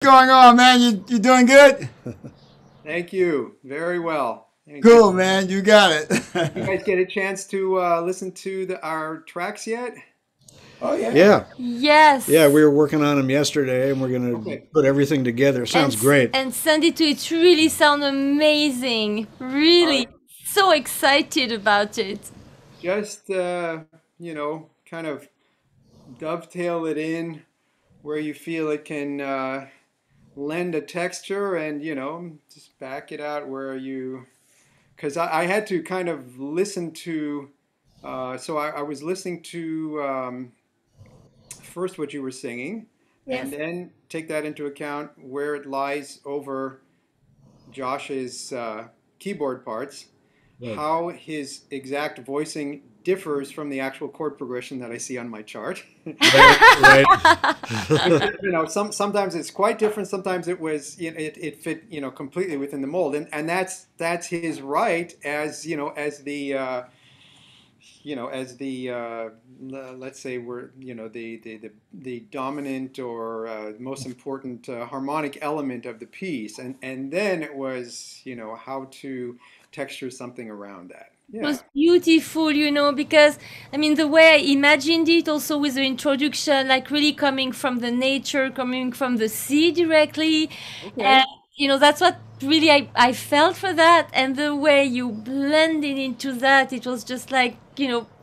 Going on, man? You doing good? Thank you. Very well. Thank you. Cool, man. You got Did you it. guys get a chance to listen to our tracks yet? Oh yeah. Yeah, yeah, Yes. we were working on them yesterday, and we're gonna Okay. put everything together. And Sounds great. and send it to it. Really sound amazing. All Really right. so excited about it. Just kind of dovetail it in where you feel it can lend a texture, and just back it out where you. Because I had to kind of listen to. So I was listening to first what you were singing, and Yes. then take that into account where it lies over Josh's keyboard parts, Right. how his exact voicing differs from the actual chord progression that I see on my chart. Right, right. Sometimes it's quite different. Sometimes it fit completely within the mold, and that's his right as let's say we're the dominant or most important harmonic element of the piece, and then it was how to texture something around that. It Yeah. was beautiful, because I mean the way I imagined it also with the introduction, like really coming from the nature, coming from the sea directly. And Okay. that's what really I felt for that, and the way you blended into that, it was just like,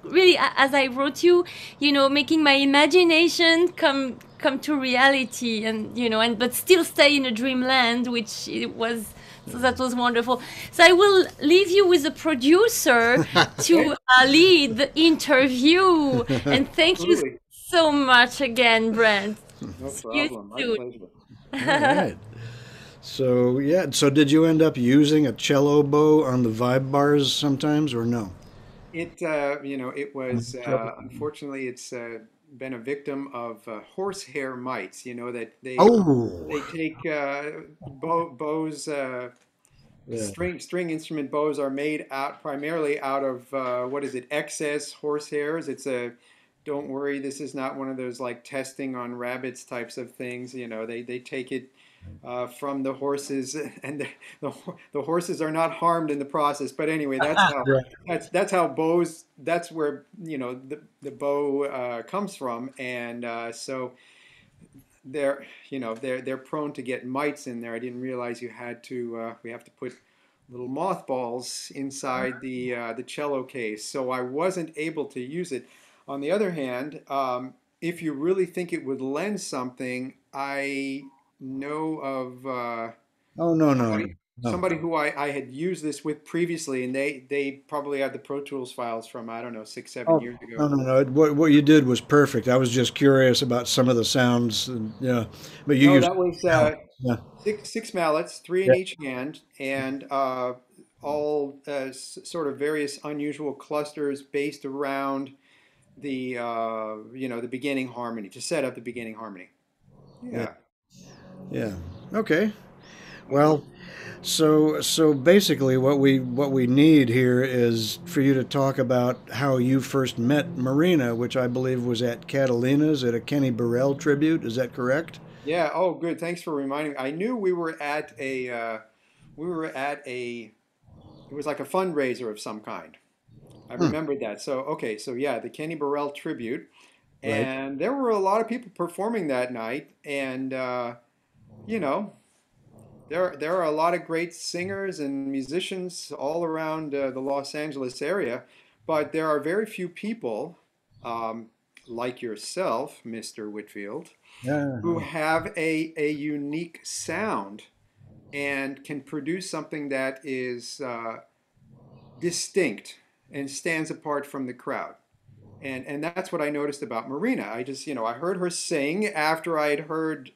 really as I wrote you, making my imagination come to reality, and but still stay in a dreamland, which it was. So that was wonderful. So I will leave you with the producer to Okay. lead the interview. And thank you Absolutely. so much again, Brent. No See you problem. My soon. pleasure. All right. So yeah, so did you end up using a cello bow on the vibe bars sometimes, or no? It was unfortunately it's been a victim of horsehair mites. That Oh, they take bows. yeah. String instrument bows are made out primarily out of what is it? Excess horsehairs. It's a don't worry, this is not one of those like testing on rabbits types of things. They take it from the horses, and the horses are not harmed in the process. But anyway, Right. that's how bows. That's where the bow comes from, and so they're prone to get mites in there. I didn't realize you had to. We have to put little mothballs inside the cello case, so I wasn't able to use it. On the other hand, if you really think it would lend something, I know of Oh no, no, no, somebody no. somebody who I had used this with previously, and they probably had the Pro Tools files from I don't know 6 7 years Oh no, ago. no, no. What you did was perfect. I was just curious about some of the sounds, and, yeah. But you No, used that was yeah, six mallets, three in yeah, each hand, and all sort of various unusual clusters based around the beginning harmony to set up the beginning harmony. yeah, Yeah. yeah. Okay. Okay. Well, so basically, what we need here is for you to talk about how you first met Marina, which I believe was at Catalina's at a Kenny Burrell tribute. Is that correct? Yeah. Oh, good. Thanks for reminding me. I knew we were at a it was like a fundraiser of some kind. I Hmm, remembered that. So okay. So yeah, the Kenny Burrell tribute, right. and there were a lot of people performing that night, and you know. There are a lot of great singers and musicians all around the Los Angeles area, but there are very few people um, like yourself, Mr. Whitfield, who Yeah. have a unique sound and can produce something that is distinct and stands apart from the crowd. And that's what I noticed about Marina. I just, I heard her sing after I'd heard,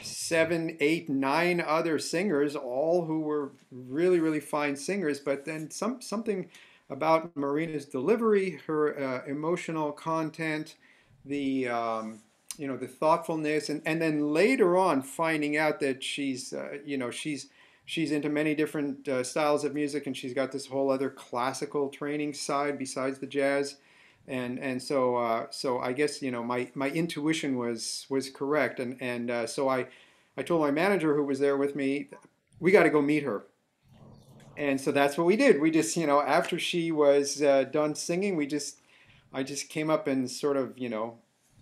7, 8, 9 other singers, all who were really, really fine singers. But then something about Marina's delivery, her emotional content, the the thoughtfulness, and then later on finding out that she's into many different styles of music, and she's got this whole other classical training side besides the jazz. So I guess my intuition was correct, so I told my manager who was there with me, we got to go meet her. And so that's what we did. We just, after she was done singing, I just came up and sort of,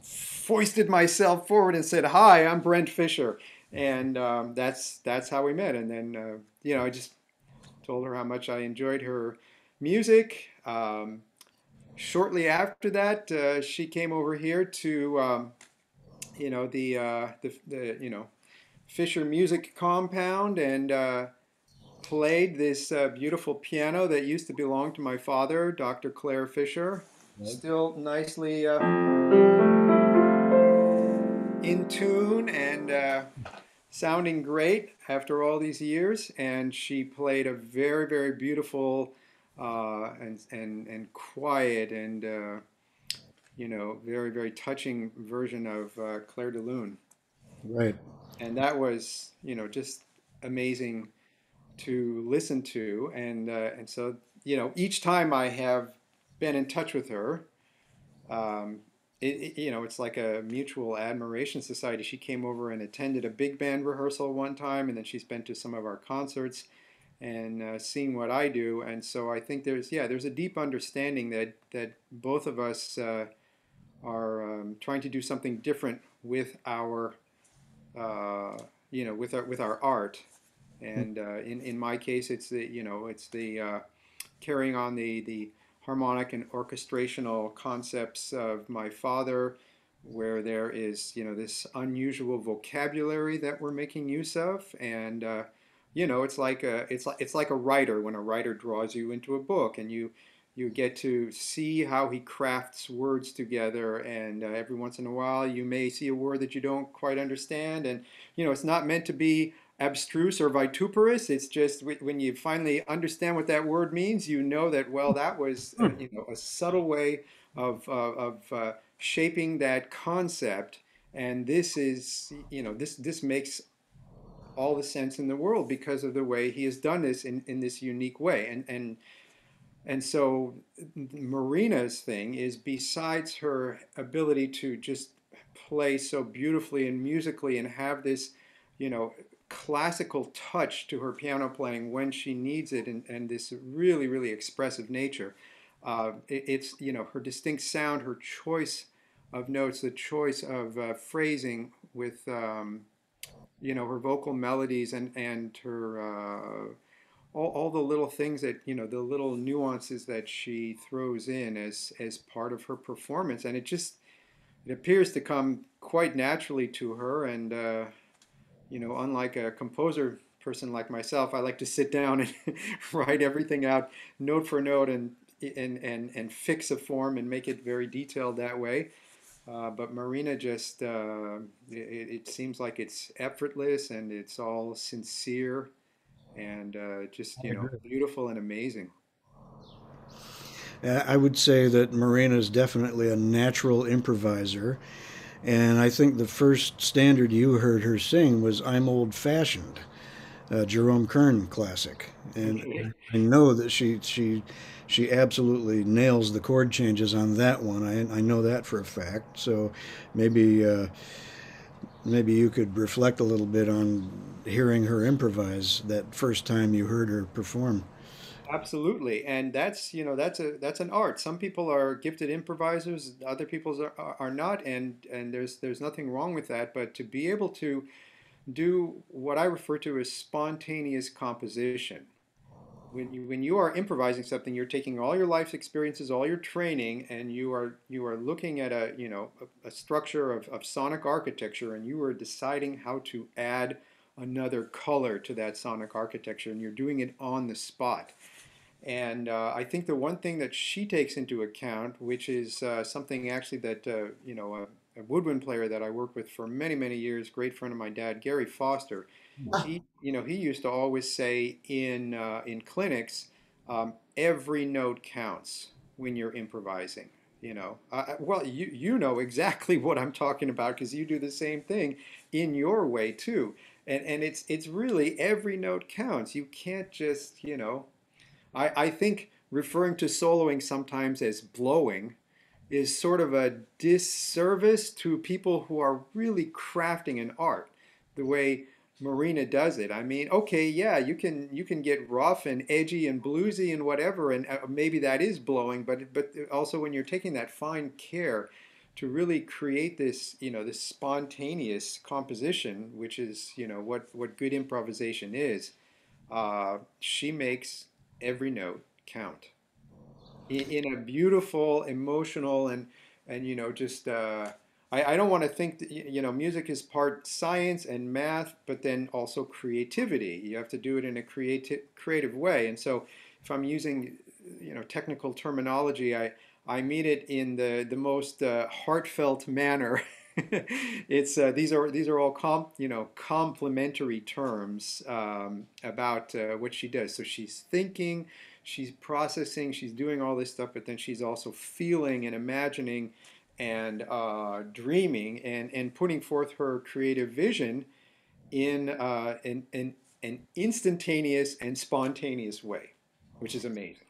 foisted myself forward and said, "Hi, I'm Brent Fischer," and that's how we met. And then, I just told her how much I enjoyed her music. Shortly after that, she came over here to, the Fisher Music Compound and played this beautiful piano that used to belong to my father, Dr. Claire Fisher. Still nicely in tune and sounding great after all these years. And she played a very, very beautiful and quiet and very, very touching version of Claire de Lune. Right. And that was just amazing to listen to, and so each time I have been in touch with her, it's like a mutual admiration society. She came over and attended a big band rehearsal one time, and then she's been to some of our concerts and seen what I do, and so I think there's a deep understanding that both of us are trying to do something different with our with our art. And in my case, it's the carrying on the harmonic and orchestrational concepts of my father, where there is this unusual vocabulary that we're making use of, and it's like a writer when a writer draws you into a book, and you get to see how he crafts words together, and every once in a while you may see a word that you don't quite understand, and it's not meant to be abstruse or vituperous. It's just when you finally understand what that word means, that that was a subtle way of shaping that concept, and this is this makes all the sense in the world because of the way he has done this in this unique way. And so Marina's thing is, besides her ability to just play so beautifully and musically and have this classical touch to her piano playing when she needs it, and this really, really expressive nature, it's her distinct sound, her choice of notes, the choice of phrasing with her vocal melodies, and her all the little things that the little nuances that she throws in as part of her performance, and it appears to come quite naturally to her. And unlike a composer person like myself, I like to sit down and write everything out note for note and fix a form and make it very detailed that way. But Marina just it seems like it's effortless and it's all sincere and just beautiful and amazing. I would say that Marina is definitely a natural improviser. And I think the first standard you heard her sing was "I'm Old Fashioned," Jerome Kern classic. And I know that she absolutely nails the chord changes on that one. I know that for a fact. So maybe maybe you could reflect a little bit on hearing her improvise that first time you heard her perform. Absolutely, and that's that's an art. Some people are gifted improvisers, other people are not, and there's nothing wrong with that. But to be able to do what I refer to as spontaneous composition, when you are improvising something, you're taking all your life's experiences, all your training, and you are looking at a structure of sonic architecture, and you are deciding how to add another color to that sonic architecture, and you're doing it on the spot. And I think the one thing that she takes into account, which is something actually that a woodwind player that I worked with for many, many years, great friend of my dad, Gary Foster, he used to always say in clinics, every note counts when you're improvising. Well, you know exactly what I'm talking about because you do the same thing in your way too. And it's really every note counts. You can't just I think referring to soloing sometimes as blowing is sort of a disservice to people who are really crafting an art the way Marina does it. I mean, okay, yeah, you can get rough and edgy and bluesy and whatever, and maybe that is blowing, but also when you're taking that fine care to really create this, this spontaneous composition, which is, what good improvisation is, she makes every note count in a beautiful, emotional, and just I don't want to think that, music is part science and math, but then also creativity. You have to do it in a creative way. And so, if I'm using technical terminology, I mean it in the most heartfelt manner. It's these are all complementary terms about what she does. So she's thinking, she's processing, she's doing all this stuff, but then she's also feeling and imagining and dreaming and putting forth her creative vision in an instantaneous and spontaneous way, which is amazing.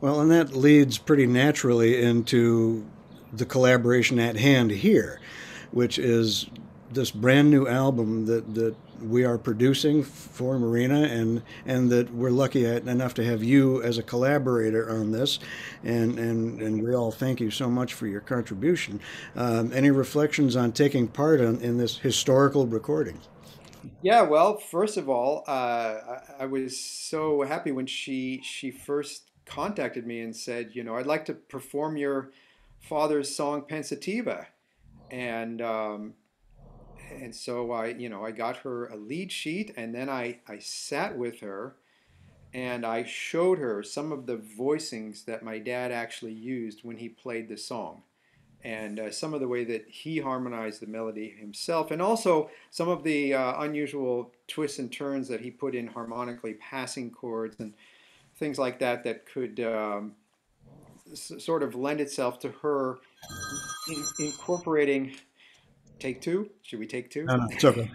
Well, and that leads pretty naturally into the collaboration at hand here, which is this brand new album that we are producing for Marina, and that we're lucky enough to have you as a collaborator on this, and we all thank you so much for your contribution. Any reflections on taking part in this historical recording? Yeah, well, first of all, I was so happy when she first contacted me and said, I'd like to perform your father's song Pensativa, and so I got her a lead sheet, and then I sat with her and I showed her some of the voicings that my dad actually used when he played the song, and some of the way that he harmonized the melody himself, and also some of the unusual twists and turns that he put in harmonically, passing chords and things like that that could sort of lend itself to her incorporating. Take two? Should we take two? No, no, it's okay.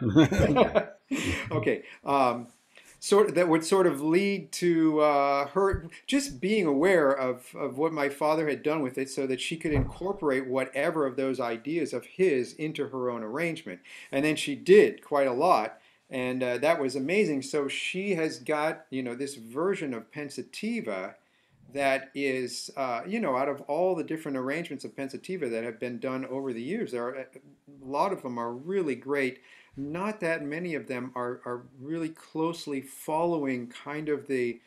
Okay. That would sort of lead to her just being aware of what my father had done with it, so that she could incorporate whatever of those ideas of his into her own arrangement. And then she did quite a lot, and that was amazing. So she has got, this version of Pensativa that is, out of all the different arrangements of Pensativa that have been done over the years, a lot of them are really great. Not that many of them are really closely following kind of the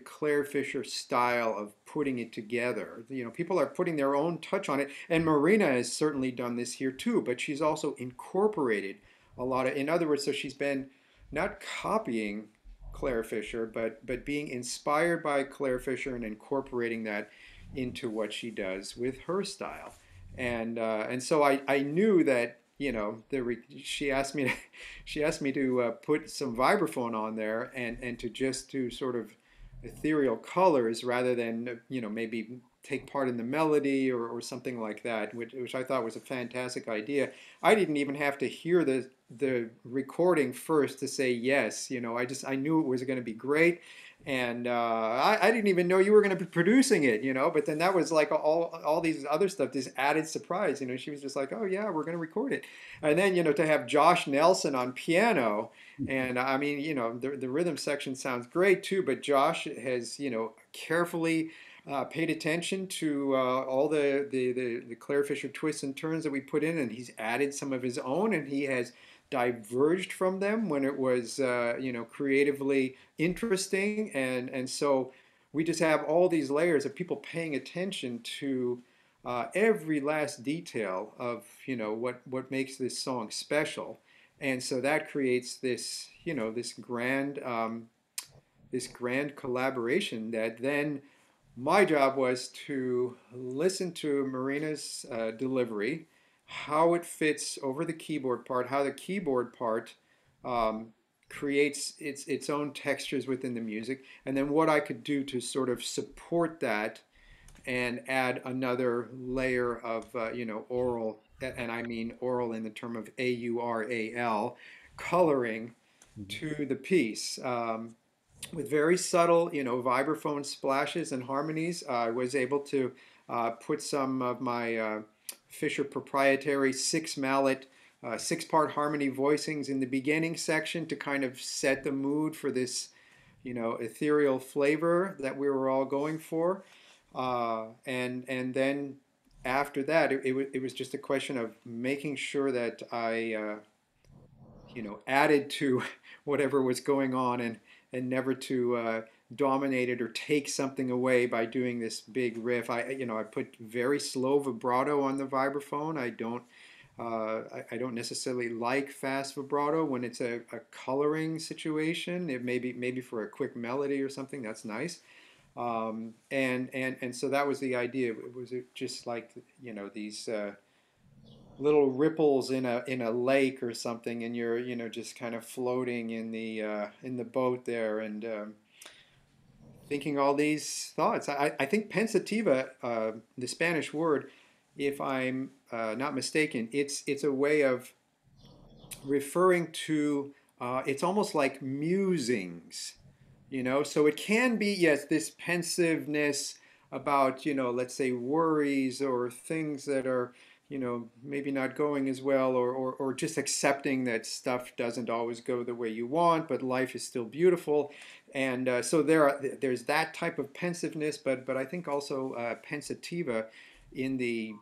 Claire Fischer style of putting it together. People are putting their own touch on it, and Marina has certainly done this here too. But she's also incorporated a lot of, in other words, so she's been not copying Claire Fischer, but being inspired by Claire Fischer and incorporating that into what she does with her style. And so I knew that, she asked me to put some vibraphone on there and to just do sort of ethereal colors rather than maybe take part in the melody or something like that, which I thought was a fantastic idea. I didn't even have to hear the recording first to say yes. I knew it was going to be great, and I didn't even know you were going to be producing it. But then that was like all these other stuff, this added surprise. She was just like, oh yeah, we're going to record it, and then to have Josh Nelson on piano, and I mean the rhythm section sounds great too, but Josh has carefully paid attention to all the Claire Fischer twists and turns that we put in, and he's added some of his own, and he has diverged from them when it was creatively interesting, and so we just have all these layers of people paying attention to every last detail of what makes this song special, and so that creates this this grand collaboration that then. My job was to listen to Marina's delivery, how it fits over the keyboard part, how the keyboard part creates its own textures within the music, and then what I could do to sort of support that and add another layer of oral, and I mean oral in the term of AURAL, coloring to the piece. With very subtle, vibraphone splashes and harmonies, I was able to put some of my Fischer proprietary six mallet, six-part harmony voicings in the beginning section to kind of set the mood for this, ethereal flavor that we were all going for. And then after that, it was just a question of making sure that I, added to whatever was going on, and never to dominate it or take something away by doing this big riff. I put very slow vibrato on the vibraphone. I don't necessarily like fast vibrato when it's a coloring situation. It maybe for a quick melody or something, that's nice. And so that was the idea. It was just like, these little ripples in a lake or something, and you're just kind of floating in the boat there, and thinking all these thoughts. I think pensativa, the Spanish word, if I'm not mistaken, it's a way of referring to, it's almost like musings, so it can be, yes, this pensiveness about, let's say worries or things that are, maybe not going as well, or just accepting that stuff doesn't always go the way you want, but life is still beautiful. And so there's that type of pensiveness, but I think also pensativa in the,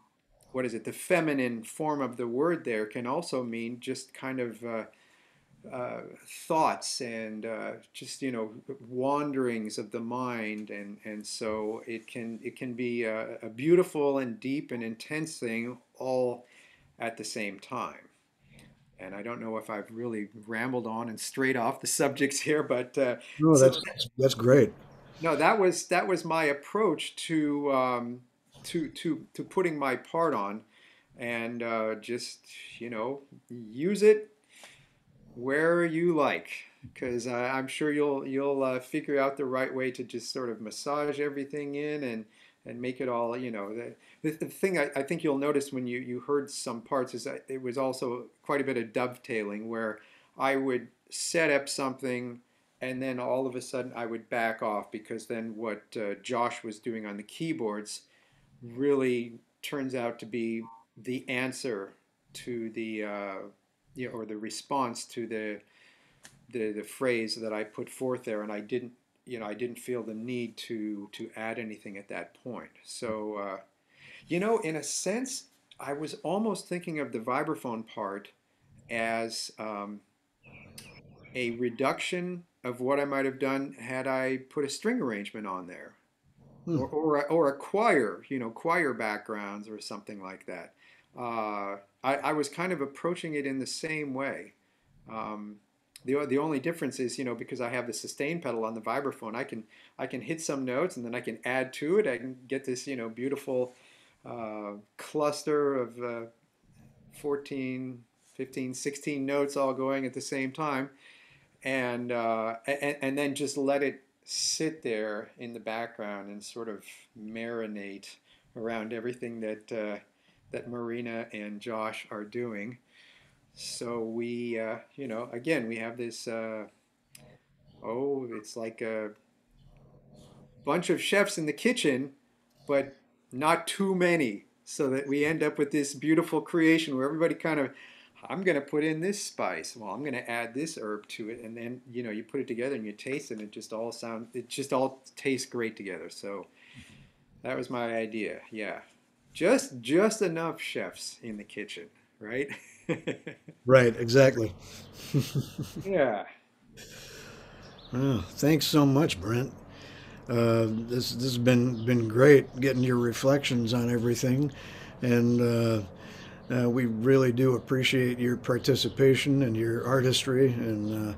the feminine form of the word there can also mean just kind of thoughts and just wanderings of the mind, and so it can be a beautiful and deep and intense thing all at the same time. And I don't know if I've really rambled on and strayed off the subjects here, but no, that's great. No, that was my approach to putting my part on, and just use it where you like, because I'm sure you'll figure out the right way to just sort of massage everything in and make it all, the thing I think you'll notice when you heard some parts is that it was also quite a bit of dovetailing, where I would set up something and then all of a sudden I would back off, because then what Josh was doing on the keyboards really turns out to be the answer to the or the response to the phrase that I put forth there, and I didn't feel the need to add anything at that point. So in a sense, I was almost thinking of the vibraphone part as a reduction of what I might have done had I put a string arrangement on there, or a choir, choir backgrounds or something like that. I was kind of approaching it in the same way. The only difference is, because I have the sustain pedal on the vibraphone, I can hit some notes and then I can add to it. I can get this, beautiful cluster of 14, 15, 16 notes all going at the same time, and then just let it sit there in the background and sort of marinate around everything that Marina and Josh are doing. So we, again, we have this, it's like a bunch of chefs in the kitchen, but not too many, so that we end up with this beautiful creation where everybody kind of, I'm going to put in this spice, well, I'm going to add this herb to it, and then, you put it together and you taste it, and it just all tastes great together. So that was my idea, yeah. Just enough chefs in the kitchen, right? Right, exactly. Yeah. Oh, thanks so much, Brent. This has been great getting your reflections on everything, and we really do appreciate your participation and your artistry, and